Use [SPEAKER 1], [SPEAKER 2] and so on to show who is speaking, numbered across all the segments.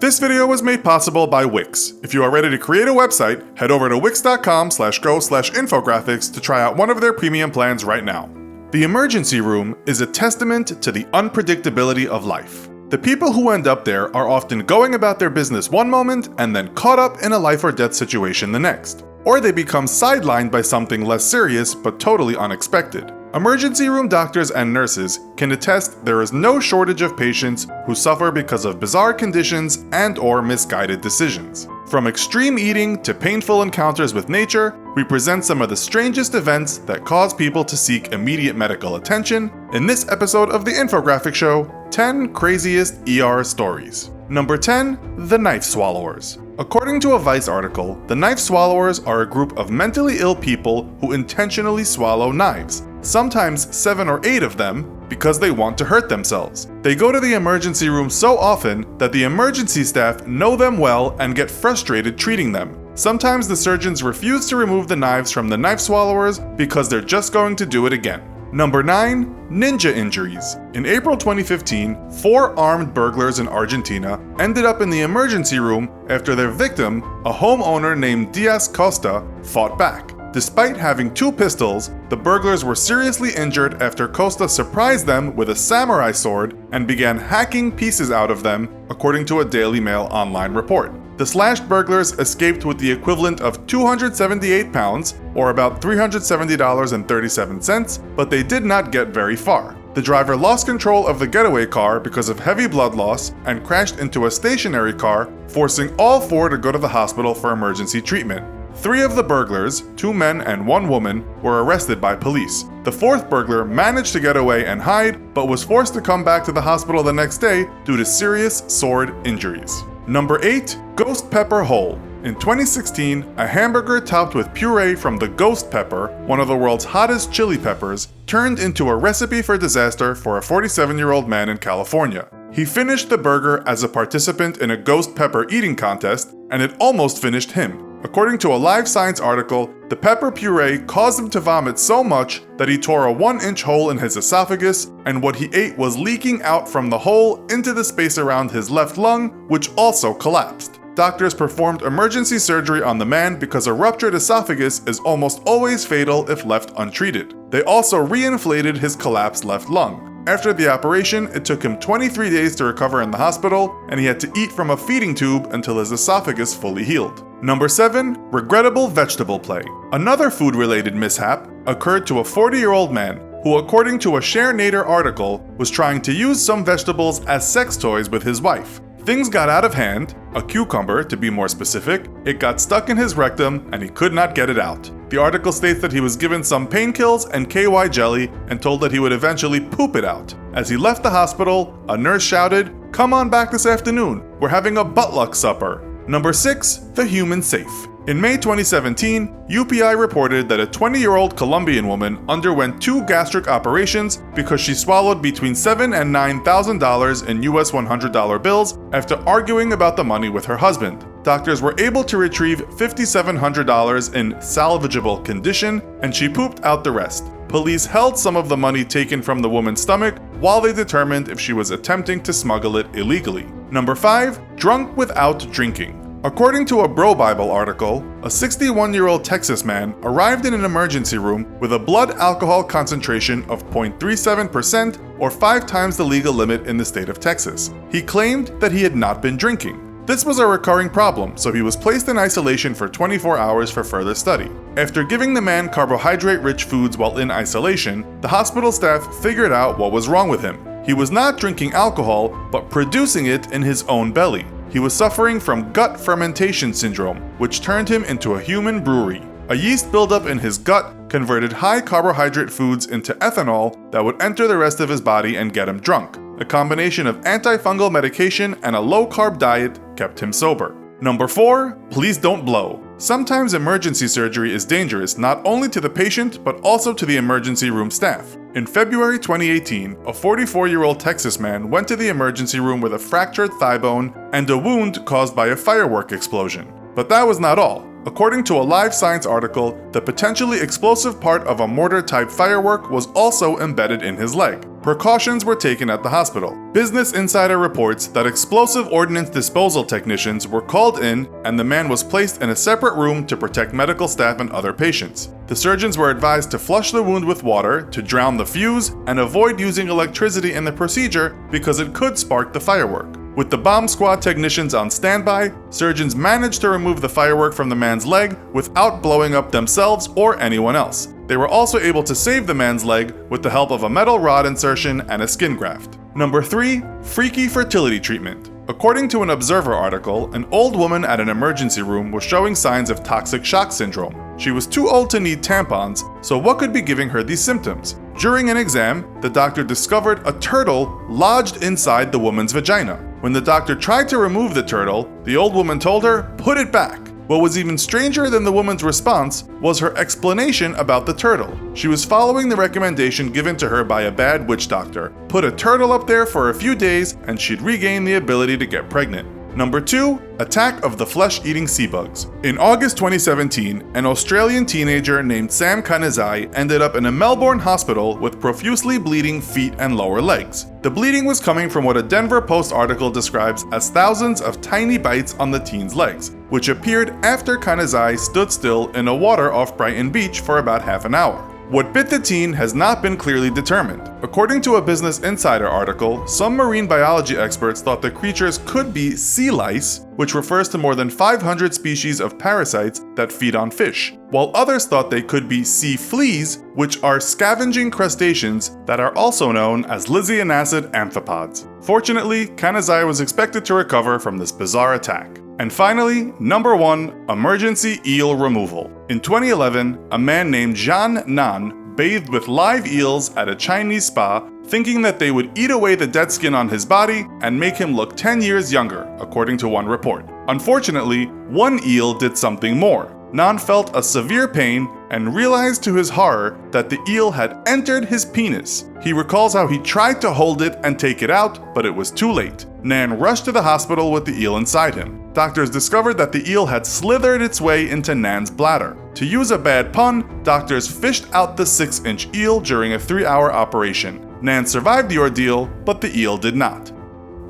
[SPEAKER 1] This video was made possible by Wix. If you are ready to create a website, head over to wix.com/go/infographics to try out one of their premium plans right now. The emergency room is a testament to the unpredictability of life. The people who end up there are often going about their business one moment and then caught up in a life or death situation the next. Or they become sidelined by something less serious but totally unexpected. Emergency room doctors and nurses can attest there is no shortage of patients who suffer because of bizarre conditions and/or misguided decisions. From extreme eating to painful encounters with nature, we present some of the strangest events that cause people to seek immediate medical attention in this episode of the Infographic Show, 10 Craziest ER Stories. Number 10, the Knife Swallowers. According to a Vice article, the knife swallowers are a group of mentally ill people who intentionally swallow knives, sometimes 7 or 8 of them, because they want to hurt themselves. They go to the emergency room so often that the emergency staff know them well and get frustrated treating them. Sometimes the surgeons refuse to remove the knives from the knife swallowers because they're just going to do it again. Number 9, ninja injuries. In April 2015, 4 armed burglars in Argentina ended up in the emergency room after their victim, a homeowner named Diaz Costa, fought back. Despite having 2 pistols, the burglars were seriously injured after Costa surprised them with a samurai sword and began hacking pieces out of them, according to a Daily Mail online report. The slashed burglars escaped with the equivalent of 278 pounds, or about $370.37, but they did not get very far. The driver lost control of the getaway car because of heavy blood loss and crashed into a stationary car, forcing all 4 to go to the hospital for emergency treatment. 3 of the burglars, 2 men and 1 woman, were arrested by police. The 4th burglar managed to get away and hide, but was forced to come back to the hospital the next day due to serious sword injuries. Number 8, Ghost Pepper Hole. In 2016, a hamburger topped with puree from the ghost pepper, one of the world's hottest chili peppers, turned into a recipe for disaster for a 47-year-old man in California. He finished the burger as a participant in a ghost pepper eating contest, and it almost finished him. According to a Live Science article, the pepper puree caused him to vomit so much that he tore a 1-inch hole in his esophagus, and what he ate was leaking out from the hole into the space around his left lung, which also collapsed. Doctors performed emergency surgery on the man because a ruptured esophagus is almost always fatal if left untreated. They also reinflated his collapsed left lung. After the operation, it took him 23 days to recover in the hospital, and he had to eat from a feeding tube until his esophagus fully healed. Number 7, regrettable vegetable play. Another food-related mishap occurred to a 40-year-old man who, according to a ShareNader article, was trying to use some vegetables as sex toys with his wife. Things got out of hand, a cucumber to be more specific, it got stuck in his rectum and he could not get it out. The article states that he was given some painkillers and KY jelly and told that he would eventually poop it out. As he left the hospital, a nurse shouted, "Come on back this afternoon, we're having a buttluck supper." Number 6, the human safe. In May 2017, UPI reported that a 20-year-old Colombian woman underwent 2 gastric operations because she swallowed between $7,000 and $9,000 in US $100 bills after arguing about the money with her husband. Doctors were able to retrieve $5,700 in salvageable condition, and she pooped out the rest. Police held some of the money taken from the woman's stomach while they determined if she was attempting to smuggle it illegally. Number 5, drunk without drinking. According to a Bro Bible article, a 61-year-old Texas man arrived in an emergency room with a blood alcohol concentration of 0.37%, or 5 times the legal limit in the state of Texas. He claimed that he had not been drinking. This was a recurring problem, so he was placed in isolation for 24 hours for further study. After giving the man carbohydrate-rich foods while in isolation, the hospital staff figured out what was wrong with him. He was not drinking alcohol, but producing it in his own belly. He was suffering from gut fermentation syndrome, which turned him into a human brewery. A yeast buildup in his gut converted high carbohydrate foods into ethanol that would enter the rest of his body and get him drunk. A combination of antifungal medication and a low-carb diet kept him sober. Number 4, please don't blow. Sometimes emergency surgery is dangerous not only to the patient but also to the emergency room staff. In February 2018, a 44-year-old Texas man went to the emergency room with a fractured thigh bone and a wound caused by a firework explosion. But that was not all. According to a Live Science article, the potentially explosive part of a mortar-type firework was also embedded in his leg. Precautions were taken at the hospital. Business Insider reports that explosive ordnance disposal technicians were called in and the man was placed in a separate room to protect medical staff and other patients. The surgeons were advised to flush the wound with water, to drown the fuse, and avoid using electricity in the procedure because it could spark the firework. With the bomb squad technicians on standby, surgeons managed to remove the firework from the man's leg without blowing up themselves or anyone else. They were also able to save the man's leg with the help of a metal rod insertion and a skin graft. Number 3. Freaky fertility treatment. According to an Observer article, an old woman at an emergency room was showing signs of toxic shock syndrome. She was too old to need tampons, so what could be giving her these symptoms? During an exam, the doctor discovered a turtle lodged inside the woman's vagina. When the doctor tried to remove the turtle, the old woman told her, "Put it back." What was even stranger than the woman's response was her explanation about the turtle. She was following the recommendation given to her by a bad witch doctor. Put a turtle up there for a few days and she'd regain the ability to get pregnant. Number 2. Attack of the flesh-eating sea bugs. In August 2017, an Australian teenager named Sam Kanizai ended up in a Melbourne hospital with profusely bleeding feet and lower legs. The bleeding was coming from what a Denver Post article describes as thousands of tiny bites on the teen's legs, which appeared after Kanizai stood still in the water off Brighton Beach for about half an hour. What bit the teen has not been clearly determined. According to a Business Insider article, some marine biology experts thought the creatures could be sea lice, which refers to more than 500 species of parasites that feed on fish, while others thought they could be sea fleas, which are scavenging crustaceans that are also known as lisianacid amphipods. Fortunately, Kanizai was expected to recover from this bizarre attack. And finally, number 1, emergency eel removal. In 2011, a man named Zhan Nan bathed with live eels at a Chinese spa, thinking that they would eat away the dead skin on his body and make him look 10 years younger, according to one report. Unfortunately, one eel did something more. Nan felt a severe pain and realized to his horror that the eel had entered his penis. He recalls how he tried to hold it and take it out, but it was too late. Nan rushed to the hospital with the eel inside him. Doctors discovered that the eel had slithered its way into Nan's bladder. To use a bad pun, doctors fished out the 6-inch eel during a 3-hour operation. Nan survived the ordeal, but the eel did not.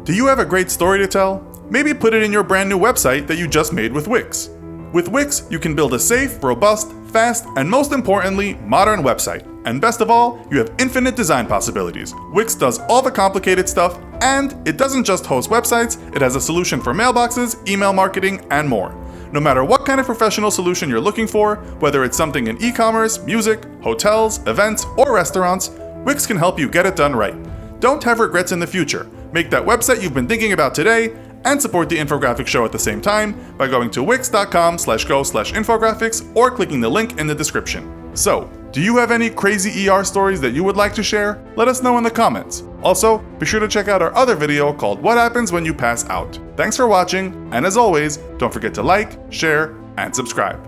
[SPEAKER 1] Do you have a great story to tell? Maybe put it in your brand new website that you just made with Wix. With Wix, you can build a safe, robust, fast, and most importantly, modern website. And best of all, you have infinite design possibilities. Wix does all the complicated stuff, and it doesn't just host websites, it has a solution for mailboxes, email marketing, and more. No matter what kind of professional solution you're looking for, whether it's something in e-commerce, music, hotels, events, or restaurants, Wix can help you get it done right. Don't have regrets in the future. Make that website you've been thinking about today, and support the Infographics Show at the same time by going to wix.com/go/infographics or clicking the link in the description. So, do you have any crazy ER stories that you would like to share? Let us know in the comments. Also, be sure to check out our other video called What Happens When You Pass Out. Thanks for watching, and as always, don't forget to like, share, and subscribe.